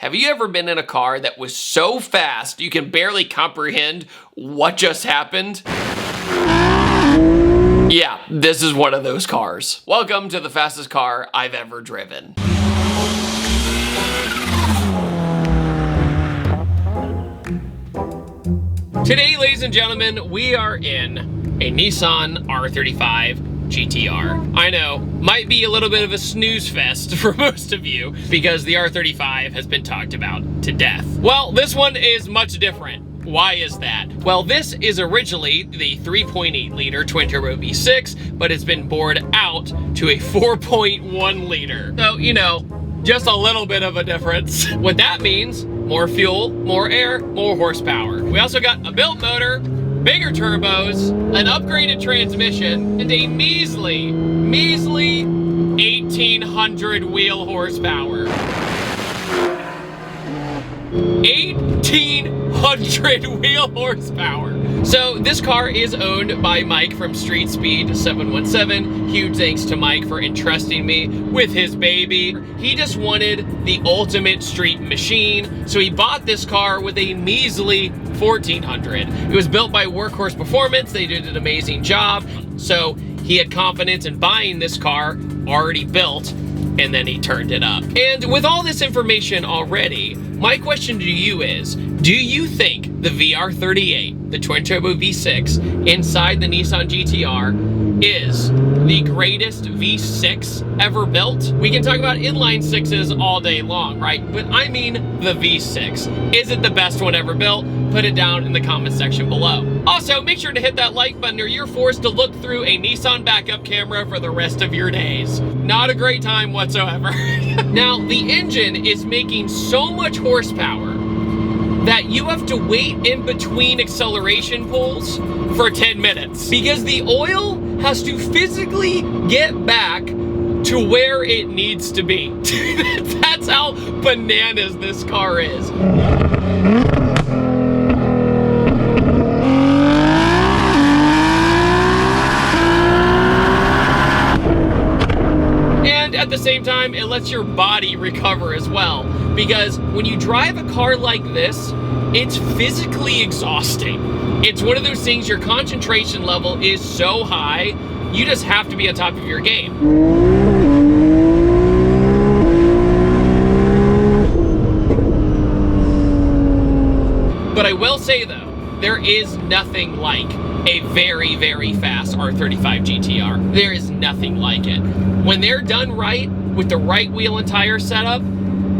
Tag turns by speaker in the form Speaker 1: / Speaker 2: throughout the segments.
Speaker 1: Have you ever been in a car that was so fast you can barely comprehend what just happened? Yeah, this is one of those cars. Welcome to the fastest car I've ever driven. Today, ladies and gentlemen, we are in a Nissan R35 GTR. I know, might be a little bit of a snooze fest for most of you because the R35 has been talked about to death. Well, this one is much different. Why is that? Well, this is originally the 3.8 liter twin turbo V6, but it's been bored out to a 4.1 liter. So, you know, just a little bit of a difference. What that means, more fuel, more air, more horsepower. We also got a built motor, bigger turbos, an upgraded transmission, and a measly 1,800 wheel horsepower. 1,800 wheel horsepower. So this car is owned by Mike from StreetSpeed717. Huge thanks to Mike for entrusting me with his baby. He just wanted the ultimate street machine, so he bought this car with a measly 1,400. It was built by Workhorse Performance. They did an amazing job, so he had confidence in buying this car already built, and then he turned it up. And with all this information already, my question to you is, do you think the VR38, the twin turbo V6 inside the Nissan GTR, is the greatest V6 ever built? We can talk about inline sixes all day long, right? But I mean the V6. Is it the best one ever built? Put it down in the comment section below. Also, make sure to hit that like button or you're forced to look through a Nissan backup camera for the rest of your days. Not a great time whatsoever. Now, the engine is making so much horsepower that you have to wait in between acceleration pulls for 10 minutes because the oil has to physically get back to where it needs to be. That's how bananas this car is. And at the same time, it lets your body recover as well, because when you drive a car like this, it's physically exhausting. It's one of those things, your concentration level is so high, you just have to be on top of your game. But I will say though, there is nothing like a very, very fast R35 GTR. There is nothing like it. When they're done right, with the right wheel and tire setup,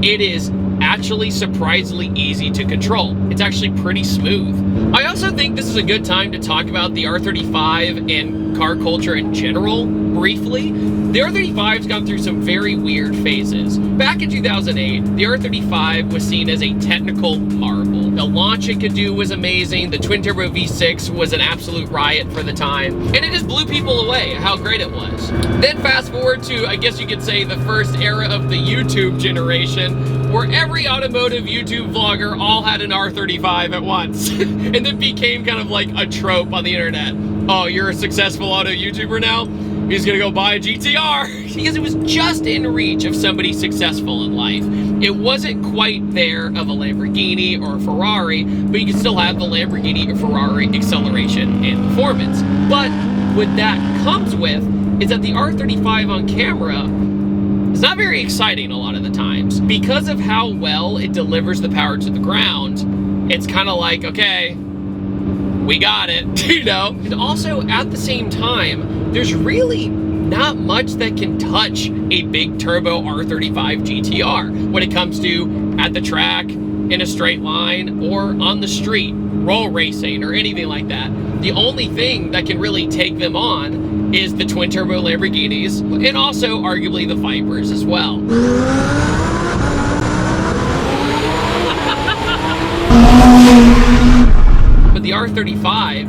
Speaker 1: it is actually surprisingly easy to control. It's actually pretty smooth. I also think this is a good time to talk about the R35 and car culture in general, briefly. The R35's gone through some very weird phases. Back in 2008, the R35 was seen as a technical marvel. The launch it could do was amazing. The twin turbo V6 was an absolute riot for the time, and it just blew people away how great it was. Then fast forward to, I guess you could say, the first era of the YouTube generation, where every automotive YouTube vlogger all had an R35 at once. And it became kind of like a trope on the internet. Oh, you're a successful auto YouTuber now? He's gonna go buy a GTR. Because it was just in reach of somebody successful in life. It wasn't quite there of a Lamborghini or a Ferrari, but you can still have the Lamborghini or Ferrari acceleration and performance. But what that comes with is that the R35 on camera is not very exciting a lot of the times. Because of how well it delivers the power to the ground, it's kind of like, okay, we got it, you know? And also, at the same time, there's really not much that can touch a big turbo R35 GTR when it comes to at the track, in a straight line, or on the street, roll racing, or anything like that. The only thing that can really take them on is the twin turbo Lamborghinis, and also arguably the Vipers as well. But the R35,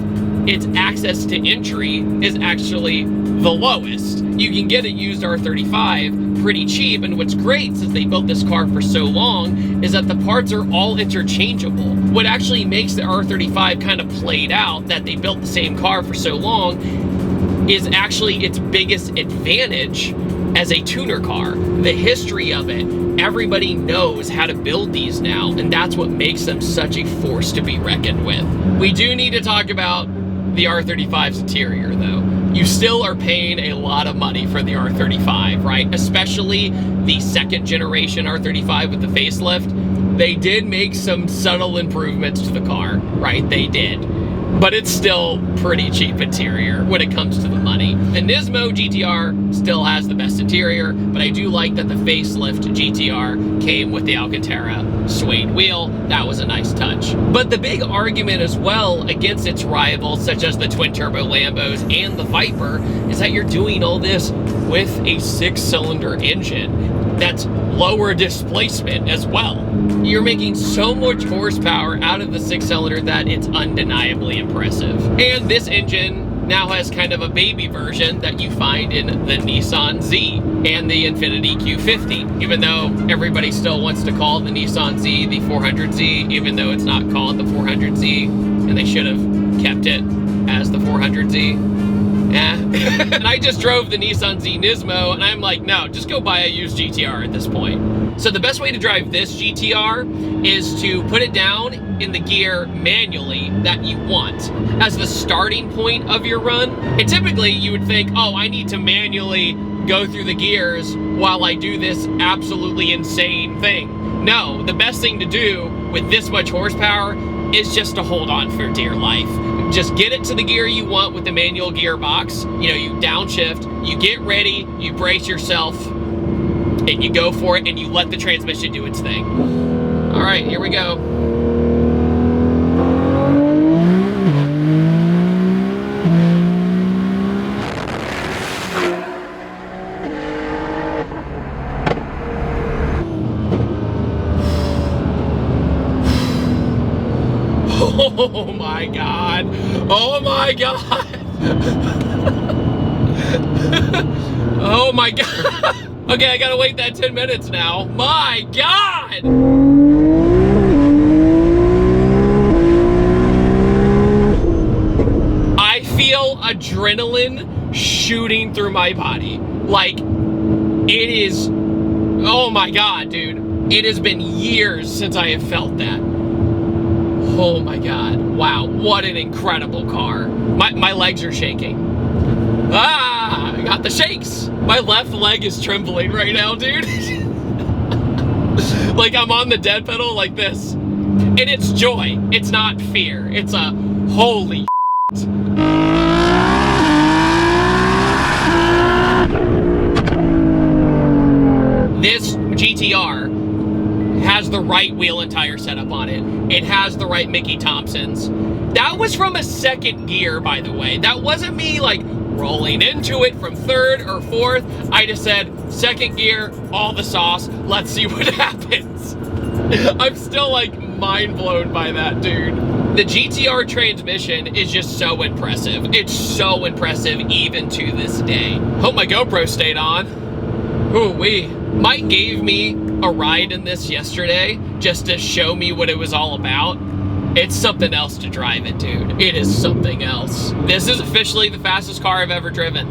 Speaker 1: its access to entry is actually the lowest. You can get a used R35 pretty cheap, and what's great, since they built this car for so long, is that the parts are all interchangeable. What actually makes the R35 kind of played out, that they built the same car for so long, is actually its biggest advantage as a tuner car. The history of it, everybody knows how to build these now, and that's what makes them such a force to be reckoned with. We do need to talk about the R35's interior, though. You still are paying a lot of money for the R35, right? Especially the second generation R35 with the facelift. They did make some subtle improvements to the car, right? They did. But it's still pretty cheap interior when it comes to the money. The Nismo GTR still has the best interior, but I do like that the facelift GTR came with the Alcantara suede wheel. That was a nice touch. But the big argument as well against its rivals, such as the twin-turbo Lambos and the Viper, is that you're doing all this with a 6-cylinder engine that's lower displacement as well. You're making so much horsepower out of the 6-cylinder that it's undeniably impressive. And this engine now has kind of a baby version that you find in the Nissan Z and the Infiniti Q50, even though everybody still wants to call the Nissan Z the 400Z, even though it's not called the 400Z, and they should have kept it as the 400Z. And I just drove the Nissan Z Nismo, and I'm like, no, just go buy a used GTR at this point. So the best way to drive this GTR is to put it down in the gear manually that you want as the starting point of your run. And typically you would think, oh, I need to manually go through the gears while I do this absolutely insane thing. No, the best thing to do with this much horsepower is just to hold on for dear life. Just get it to the gear you want with the manual gearbox. You know, you downshift, you get ready, you brace yourself, and you go for it, and you let the transmission do its thing. All right, here we go. Oh my God. Oh my God. Oh my God. Okay, I gotta wait that 10 minutes now. My God. I feel adrenaline shooting through my body. Like, it is, oh my God, dude. It has been years since I have felt that. Oh my God, wow, what an incredible car. My legs are shaking. Ah, I got the shakes. My left leg is trembling right now, dude. Like I'm on the dead pedal like this. And it's joy, it's not fear. It's a holy shit. This GTR has the right wheel and tire setup on it. It has the right Mickey Thompsons. That was from a second gear, by the way. That wasn't me like rolling into it from third or fourth. I just said, second gear, all the sauce, let's see what happens. I'm still like mind blown by that, dude. The GTR transmission is just so impressive. It's so impressive even to this day. Hope my GoPro stayed on. Ooh-wee. Mike gave me a ride in this yesterday just to show me what it was all about. It's something else to drive it, dude. It is something else. This is officially the fastest car I've ever driven.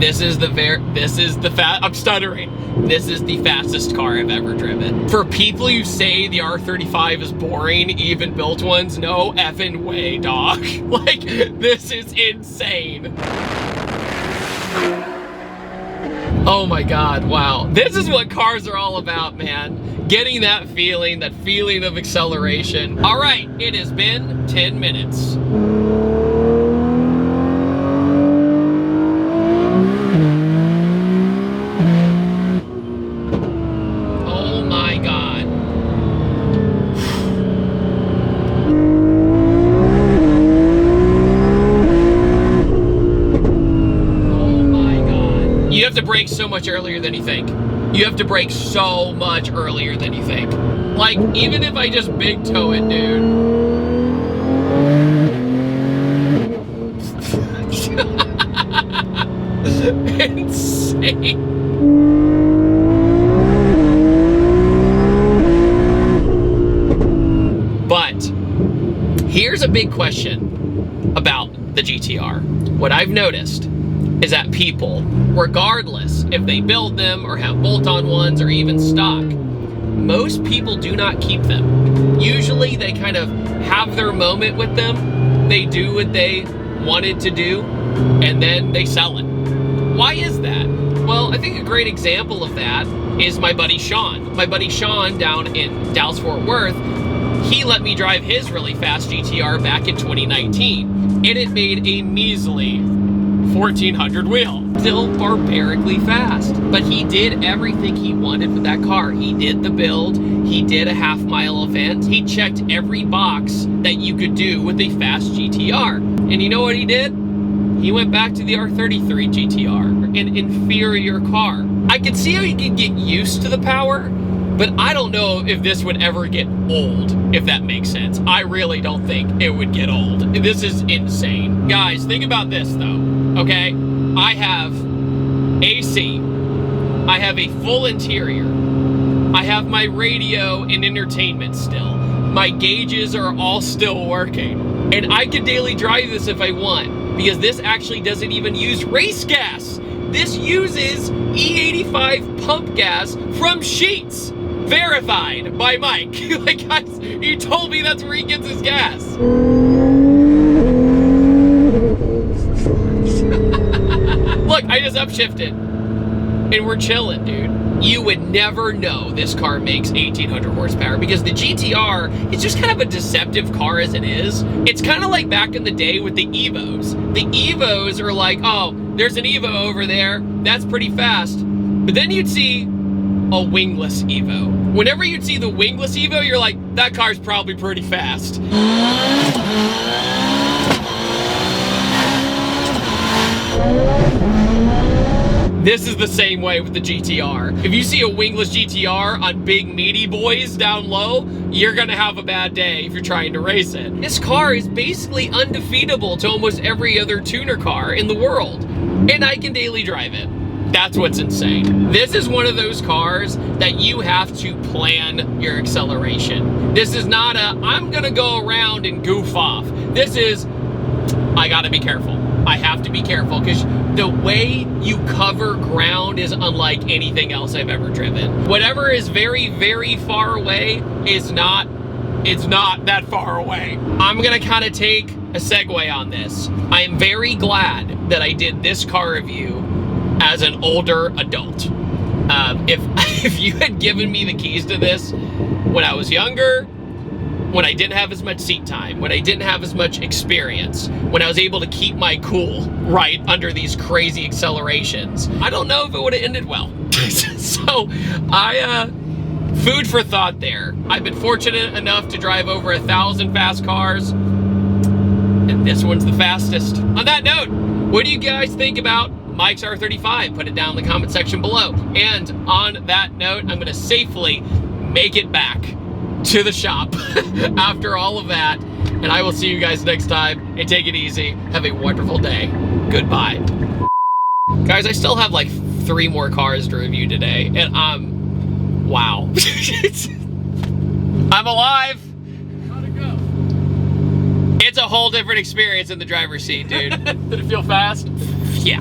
Speaker 1: I'm stuttering. This is the fastest car I've ever driven. For people who say the R35 is boring, even built ones, no effing way, dog. Like, this is insane. Oh my God, wow. This is what cars are all about, man. Getting that feeling of acceleration. All right, it has been 10 minutes. Oh my God. You have to brake so much earlier than you think. You have to brake so much earlier than you think. Like, even if I just big toe it, dude. Insane. But here's a big question about the GTR. What I've noticed is that people, regardless if they build them or have bolt-on ones or even stock, most people do not keep them. Usually they kind of have their moment with them, they do what they wanted to do, and then they sell it. Why is that? Well, I think a great example of that is my buddy Sean. My buddy Sean down in Dallas-Fort Worth, he let me drive his really fast GTR back in 2019, and it made a measly 1400 wheel. Still barbarically fast, but he did everything he wanted with that car. He did the build, he did a half-mile event, he checked every box that you could do with a fast GTR. And you know what he did? He went back to the R33 GTR, an inferior car. I could see how he could get used to the power, but I don't know if this would ever get old, if that makes sense. I really don't think it would get old. This is insane. Guys, think about this though, okay? I have AC, I have a full interior, I have my radio and entertainment still. My gauges are all still working, and I can daily drive this if I want, because this actually doesn't even use race gas. This uses E85 pump gas from Sheets. Verified by Mike. Like, guys, he told me that's where he gets his gas. Look, I just upshifted. And we're chilling, dude. You would never know this car makes 1800 horsepower because the GTR is just kind of a deceptive car as it is. It's kind of like back in the day with the Evos. The Evos are like, oh, there's an Evo over there. That's pretty fast. But then you'd see a wingless Evo. Whenever you'd see the wingless Evo, you're like, that car's probably pretty fast. This is the same way with the GTR. If you see a wingless GTR on big meaty boys down low, you're gonna have a bad day if you're trying to race it. This car is basically undefeatable to almost every other tuner car in the world, and I can daily drive it. That's what's insane. This is one of those cars that you have to plan your acceleration. This is not a, I'm gonna go around and goof off. This is, I gotta be careful. I have to be careful because the way you cover ground is unlike anything else I've ever driven. Whatever is very, very far away is not, it's not that far away. I'm gonna kind of take a segue on this. I am very glad that I did this car review as an older adult. If you had given me the keys to this when I was younger, when I didn't have as much seat time, when I didn't have as much experience, when I was able to keep my cool right under these crazy accelerations, I don't know if it would have ended well. So food for thought there. I've been fortunate enough to drive over 1,000 fast cars, and this one's the fastest. On that note, what do you guys think about Mike's R35? Put it down in the comment section below. And on that note, I'm gonna safely make it back to the shop after all of that. And I will see you guys next time, and take it easy. Have a wonderful day. Goodbye. Guys, I still have like 3 more cars to review today, and wow. I'm alive. How'd it go? It's a whole different experience in the driver's seat, dude. Did it feel fast? Yeah.